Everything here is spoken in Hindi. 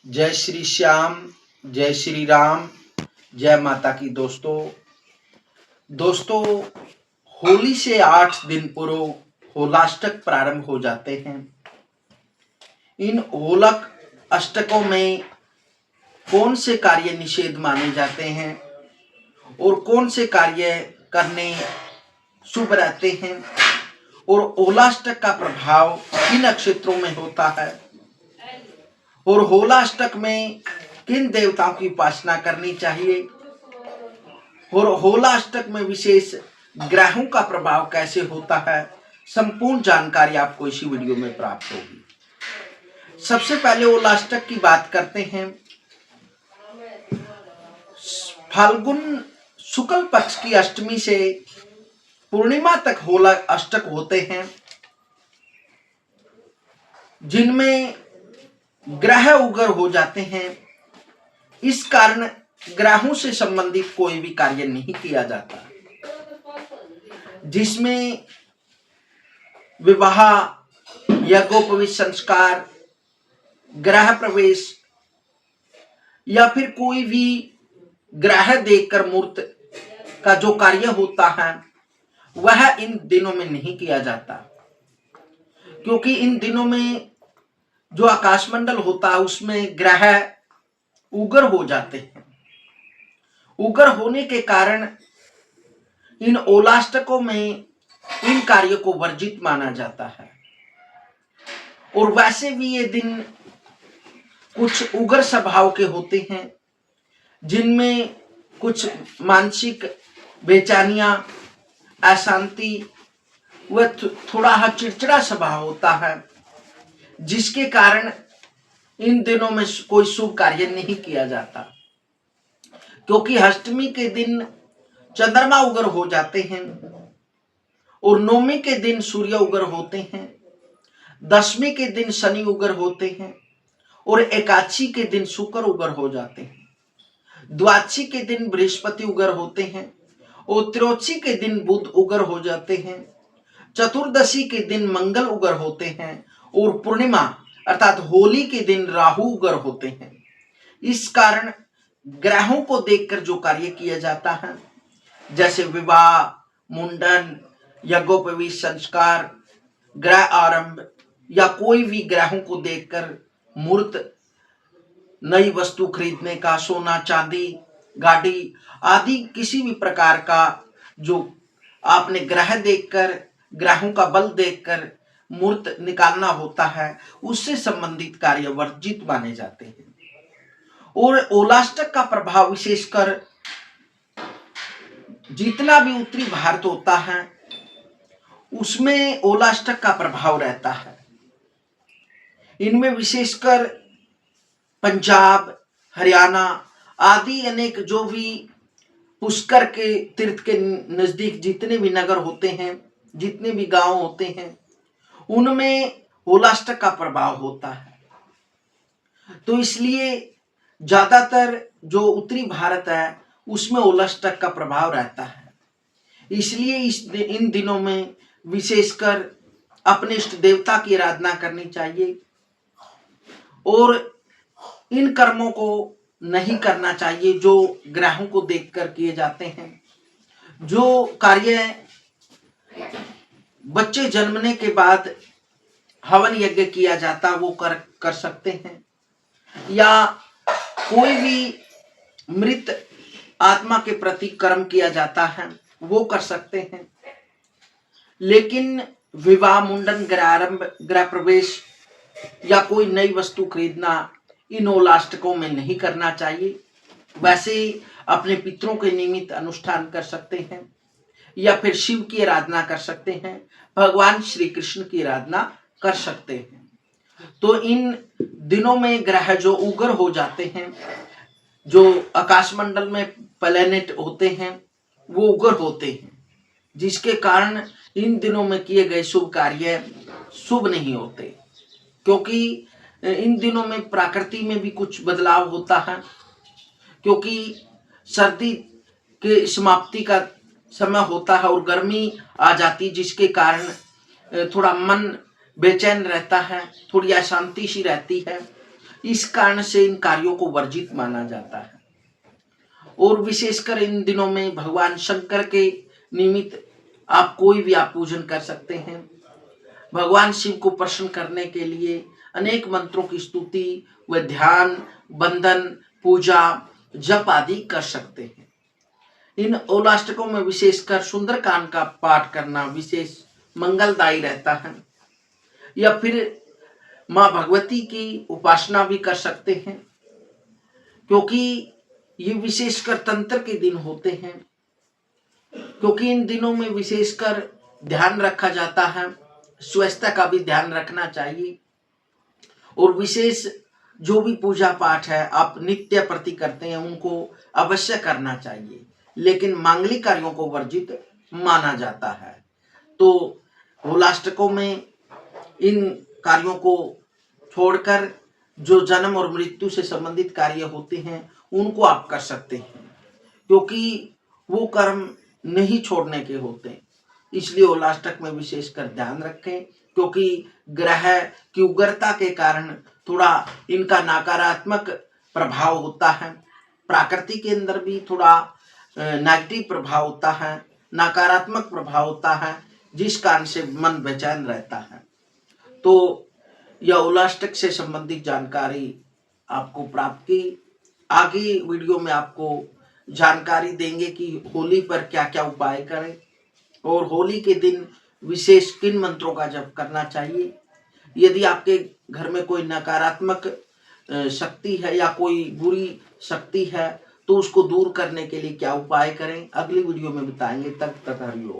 जय श्री श्याम, जय श्री राम, जय माता की। दोस्तों, होली से 8 दिन पूर्व होलाष्टक प्रारंभ हो जाते हैं। इन होलक अष्टकों में कौन से कार्य निषेध माने जाते हैं और कौन से कार्य करने शुभ रहते हैं और होलाष्टक का प्रभाव किन नक्षत्रों में होता है और होलाष्टक में किन देवताओं की उपासना करनी चाहिए और होलाष्टक में विशेष ग्रहों का प्रभाव कैसे होता है, संपूर्ण जानकारी आपको इसी वीडियो में प्राप्त होगी। सबसे पहले होलाष्टक की बात करते हैं। फाल्गुन शुक्ल पक्ष की अष्टमी से पूर्णिमा तक होला अष्टक होते हैं, जिनमें ग्रह उगर हो जाते हैं। इस कारण ग्रहों से संबंधित कोई भी कार्य नहीं किया जाता, जिसमें विवाह, यज्ञोपवीत संस्कार, ग्रह प्रवेश या फिर कोई भी ग्रह देखकर मूर्त का जो कार्य होता है वह इन दिनों में नहीं किया जाता, क्योंकि इन दिनों में जो आकाशमंडल होता है उसमें ग्रह उगर हो जाते हैं। उगर होने के कारण इन होलाष्टकों में इन कार्यों को वर्जित माना जाता है। और वैसे भी ये दिन कुछ उग्र स्वभाव के होते हैं, जिनमें कुछ मानसिक बेचैनियां, अशांति व थोड़ा चिड़चिड़ा स्वभाव होता है, जिसके कारण इन दिनों में कोई शुभ कार्य नहीं किया जाता। क्योंकि अष्टमी के दिन चंद्रमा उगर हो जाते हैं और नवमी के दिन सूर्य उगर होते हैं, दशमी के दिन शनि उगर होते हैं और एकादशी के दिन शुक्र उगर हो जाते हैं। द्वादशी के दिन बृहस्पति उगर होते हैं और त्रयोदशी के दिन बुध उगर हो जाते हैं। चतुर्दशी के दिन मंगल उगर होते हैं और पूर्णिमा अर्थात होली के दिन राहु उगर होते हैं। इस कारण ग्रहों को देखकर जो कार्य किया जाता है, जैसे विवाह, मुंडन, यज्ञोपवीत संस्कार, ग्रह आरंभ या कोई भी ग्रहों को देखकर मूर्त नई वस्तु खरीदने का, सोना चांदी, गाड़ी आदि किसी भी प्रकार का जो आपने ग्रह देखकर, ग्रहों का बल देखकर मूर्त निकालना होता है, उससे संबंधित कार्य वर्जित माने जाते हैं। और होलाष्टक का प्रभाव विशेषकर जितना भी उत्तरी भारत होता है उसमें होलाष्टक का प्रभाव रहता है। इनमें विशेषकर पंजाब, हरियाणा आदि अनेक जो भी पुष्कर के तीर्थ के नजदीक जितने भी नगर होते हैं, जितने भी गांव होते हैं, उनमें होलाष्टक का प्रभाव होता है। तो इसलिए ज्यादातर जो उत्तरी भारत है उसमें होलाष्टक का प्रभाव रहता है। इसलिए इन दिनों में विशेषकर अपने इष्ट देवता की आराधना करनी चाहिए और इन कर्मों को नहीं करना चाहिए जो ग्रहों को देखकर किए जाते हैं। जो कार्य बच्चे जन्मने के बाद हवन यज्ञ किया जाता वो कर सकते हैं, या कोई भी मृत आत्मा के प्रति कर्म किया जाता है वो कर सकते हैं। लेकिन विवाह, मुंडन, ग्रहारंभ, गृह प्रवेश या कोई नई वस्तु खरीदना इन होलाष्टकों में नहीं करना चाहिए। वैसे अपने पितरों के निमित्त अनुष्ठान कर सकते हैं या फिर शिव की आराधना कर सकते हैं, भगवान श्री कृष्ण की आराधना कर सकते हैं। तो इन दिनों में ग्रह जो उग्र हो जाते हैं, जो आकाशमंडल में प्लैनेट होते हैं वो उग्र होते हैं, जिसके कारण इन दिनों में किए गए शुभ कार्य शुभ नहीं होते। क्योंकि इन दिनों में प्रकृति में भी कुछ बदलाव होता है, क्योंकि सर्दी के समाप्ति का समय होता है और गर्मी आ जाती, जिसके कारण थोड़ा मन बेचैन रहता है, थोड़ी अशांति सी रहती है। इस कारण से इन कार्यों को वर्जित माना जाता है। और विशेषकर इन दिनों में भगवान शंकर के निमित्त आप कोई भी आप पूजन कर सकते हैं। भगवान शिव को प्रसन्न करने के लिए अनेक मंत्रों की स्तुति व ध्यान, बंदन, पूजा, जप आदि कर सकते हैं। इन ओलाष्टकों में विशेषकर सुंदरकांड का पाठ करना विशेष मंगलदायी रहता है। या फिर माँ भगवती की उपासना भी कर सकते हैं, क्योंकि ये विशेषकर तंत्र के दिन होते हैं। क्योंकि इन दिनों में विशेषकर ध्यान रखा जाता है, स्वच्छता का भी ध्यान रखना चाहिए। और विशेष जो भी पूजा पाठ है आप नित्य प्रति करते हैं उनको अवश्य करना चाहिए, लेकिन मांगलिक कार्यों को वर्जित माना जाता है। तो होलाष्टकों में इन कार्यों को छोड़कर जो जन्म और मृत्यु से संबंधित कार्य होते हैं उनको आप कर सकते हैं, क्योंकि वो कर्म नहीं छोड़ने के होते। इसलिए होलाष्टक में विशेषकर ध्यान रखें, क्योंकि ग्रह की उग्रता के कारण थोड़ा इनका नकारात्मक प्रभाव होता है। प्रकृति के अंदर भी थोड़ा नेगेटिव प्रभाव होता है, नकारात्मक प्रभाव होता है, जिस कारण से मन बेचैन रहता है। तो यह होलाष्टक से संबंधित जानकारी आपको प्राप्त की। आगे वीडियो में आपको जानकारी देंगे कि होली पर क्या क्या उपाय करें और होली के दिन विशेष किन मंत्रों का जप करना चाहिए। यदि आपके घर में कोई नकारात्मक शक्ति है या कोई बुरी शक्ति है तो उसको दूर करने के लिए क्या उपाय करें, अगली वीडियो में बताएंगे। तब तक हरिओम।